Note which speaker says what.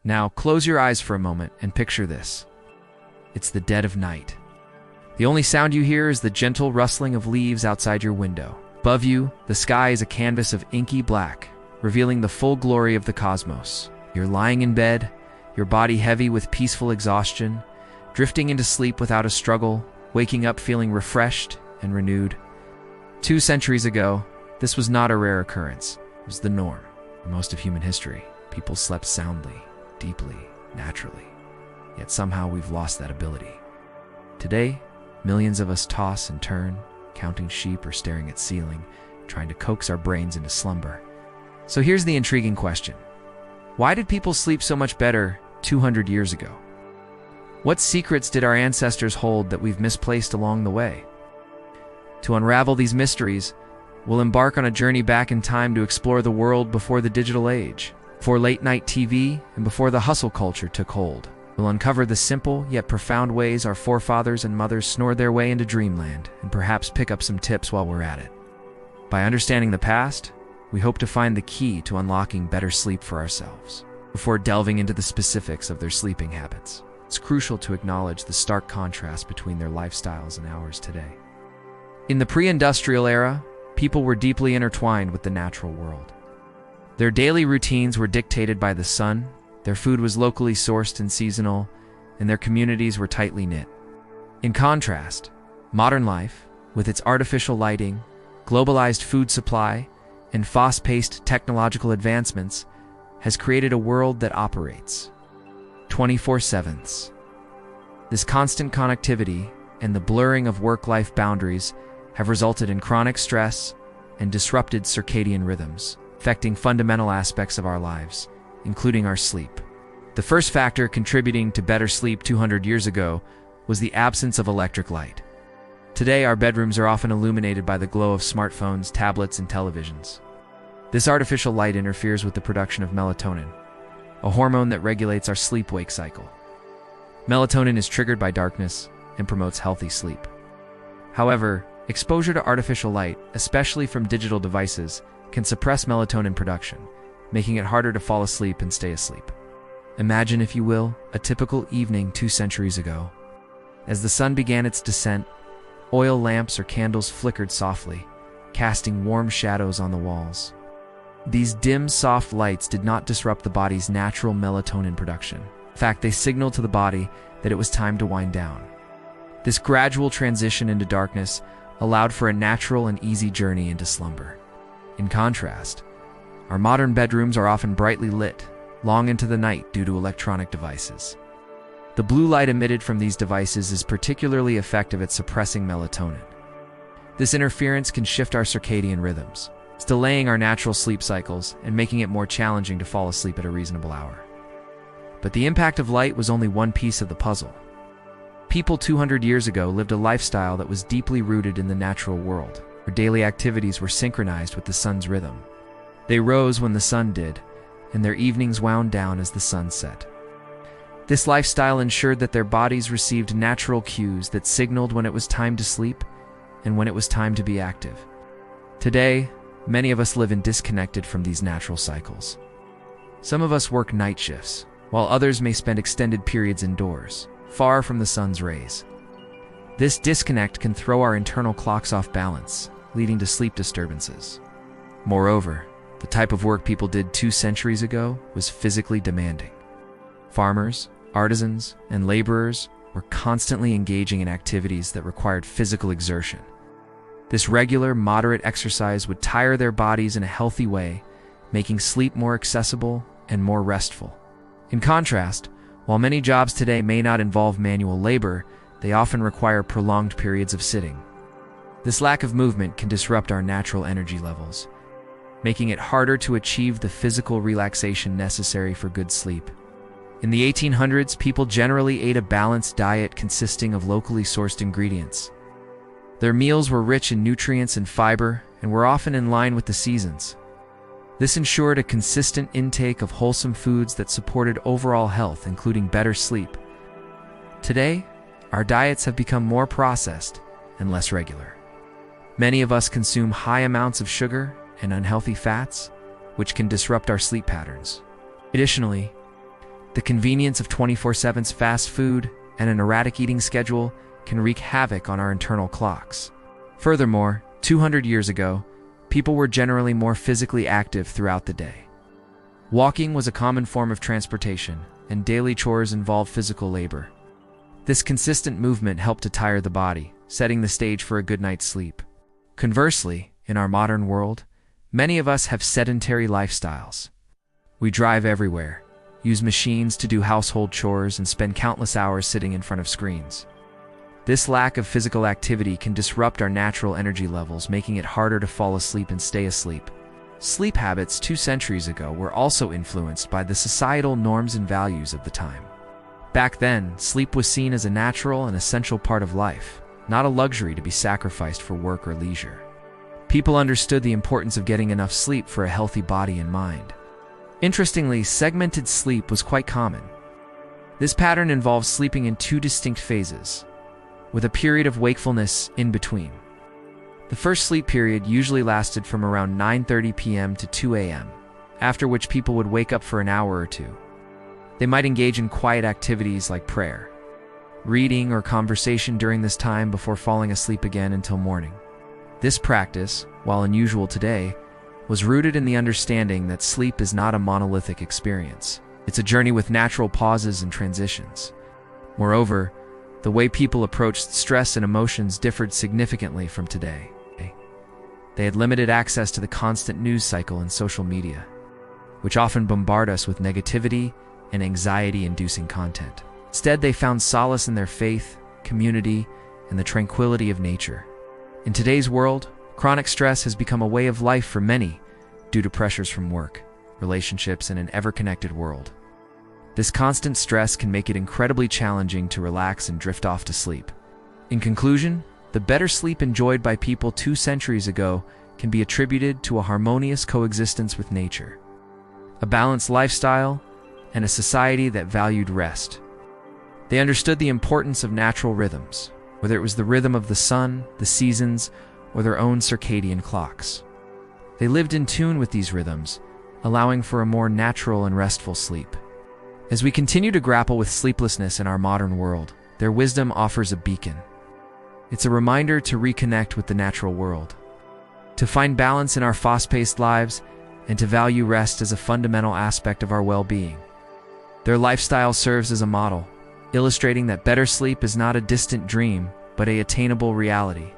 Speaker 1: Now, close your eyes for a moment and picture this. It's the dead of night. The only sound you hear is the gentle rustling of leaves outside your window. Above you, the sky is a canvas of inky black, revealing the full glory of the cosmos. You're lying in bed, your body heavy with peaceful exhaustion, drifting into sleep without a struggle, waking up feeling refreshed and renewed. 2 centuries ago, this was not a rare occurrence. It was the norm. For most of human history, people slept soundly, deeply, naturally. Yet somehow we've lost that ability. Today, millions of us toss and turn, counting sheep or staring at ceiling, trying to coax our brains into slumber. So here's the intriguing question. Why did people sleep so much better 200 years ago? What secrets did our ancestors hold that we've misplaced along the way? To unravel these mysteries, we'll embark on a journey back in time to explore the world before the digital age, before late-night TV, and before the hustle culture took hold. We'll uncover the simple yet profound ways our forefathers and mothers snored their way into dreamland, and perhaps pick up some tips while we're at it. By understanding the past, we hope to find the key to unlocking better sleep for ourselves. Before delving into the specifics of their sleeping habits, it's crucial to acknowledge the stark contrast between their lifestyles and ours today. In the pre-industrial era, people were deeply intertwined with the natural world. Their daily routines were dictated by the sun, their food was locally sourced and seasonal, and their communities were tightly knit. In contrast, modern life, with its artificial lighting, globalized food supply, and fast-paced technological advancements, has created a world that operates 24/7. This constant connectivity and the blurring of work-life boundaries have resulted in chronic stress and disrupted circadian rhythms, affecting fundamental aspects of our lives, including our sleep. The first factor contributing to better sleep 200 years ago was the absence of electric light. Today, our bedrooms are often illuminated by the glow of smartphones, tablets, and televisions. This artificial light interferes with the production of melatonin, a hormone that regulates our sleep-wake cycle. Melatonin is triggered by darkness and promotes healthy sleep. However, exposure to artificial light, especially from digital devices, can suppress melatonin production, making it harder to fall asleep and stay asleep. Imagine, if you will, a typical evening 2 centuries ago. As the sun began its descent, oil lamps or candles flickered softly, casting warm shadows on the walls. These dim, soft lights did not disrupt the body's natural melatonin production. In fact, they signaled to the body that it was time to wind down. This gradual transition into darkness allowed for a natural and easy journey into slumber. In contrast, our modern bedrooms are often brightly lit, long into the night due to electronic devices. The blue light emitted from these devices is particularly effective at suppressing melatonin. This interference can shift our circadian rhythms, delaying our natural sleep cycles and making it more challenging to fall asleep at a reasonable hour. But the impact of light was only one piece of the puzzle. People 200 years ago lived a lifestyle that was deeply rooted in the natural world, where daily activities were synchronized with the sun's rhythm. They rose when the sun did, and their evenings wound down as the sun set. This lifestyle ensured that their bodies received natural cues that signaled when it was time to sleep and when it was time to be active. Today, many of us live disconnected from these natural cycles. Some of us work night shifts, while others may spend extended periods indoors, far from the sun's rays. This disconnect can throw our internal clocks off balance, leading to sleep disturbances. Moreover, the type of work people did 2 centuries ago was physically demanding. Farmers, artisans, and laborers were constantly engaging in activities that required physical exertion. This regular, moderate exercise would tire their bodies in a healthy way, making sleep more accessible and more restful. In contrast, while many jobs today may not involve manual labor, they often require prolonged periods of sitting. This lack of movement can disrupt our natural energy levels, making it harder to achieve the physical relaxation necessary for good sleep. In the 1800s, people generally ate a balanced diet consisting of locally sourced ingredients. Their meals were rich in nutrients and fiber and were often in line with the seasons. This ensured a consistent intake of wholesome foods that supported overall health, including better sleep. Today, our diets have become more processed and less regular. Many of us consume high amounts of sugar and unhealthy fats, which can disrupt our sleep patterns. Additionally, The convenience of 24/7 fast food and an erratic eating schedule can wreak havoc on our internal clocks. Furthermore, 200 years ago, people were generally more physically active throughout the day. Walking was a common form of transportation, and daily chores involved physical labor. This consistent movement helped to tire the body, setting the stage for a good night's sleep. Conversely, in our modern world, many of us have sedentary lifestyles. We drive everywhere, use machines to do household chores, and spend countless hours sitting in front of screens. This lack of physical activity can disrupt our natural energy levels, making it harder to fall asleep and stay asleep. Sleep habits 2 centuries ago were also influenced by the societal norms and values of the time. Back then, sleep was seen as a natural and essential part of life, not a luxury to be sacrificed for work or leisure. People understood the importance of getting enough sleep for a healthy body and mind. Interestingly, segmented sleep was quite common. This pattern involves sleeping in 2 distinct phases, with a period of wakefulness in between. The first sleep period usually lasted from around 9:30 p.m. to 2 a.m., after which people would wake up for an hour or two. They might engage in quiet activities like prayer, reading, or conversation during this time before falling asleep again until morning. This practice, while unusual today, was rooted in the understanding that sleep is not a monolithic experience. It's a journey with natural pauses and transitions. Moreover, the way people approached stress and emotions differed significantly from today. They had limited access to the constant news cycle and social media, which often bombard us with negativity and anxiety-inducing content. Instead, they found solace in their faith, community, and the tranquility of nature. In today's world, chronic stress has become a way of life for many due to pressures from work, relationships, and an ever-connected world. This constant stress can make it incredibly challenging to relax and drift off to sleep. In conclusion, the better sleep enjoyed by people 2 centuries ago can be attributed to a harmonious coexistence with nature, a balanced lifestyle, and a society that valued rest. They understood the importance of natural rhythms, whether it was the rhythm of the sun, the seasons, or their own circadian clocks. They lived in tune with these rhythms, allowing for a more natural and restful sleep. As we continue to grapple with sleeplessness in our modern world, their wisdom offers a beacon. It's a reminder to reconnect with the natural world, to find balance in our fast-paced lives, and to value rest as a fundamental aspect of our well-being. Their lifestyle serves as a model, illustrating that better sleep is not a distant dream, but an attainable reality.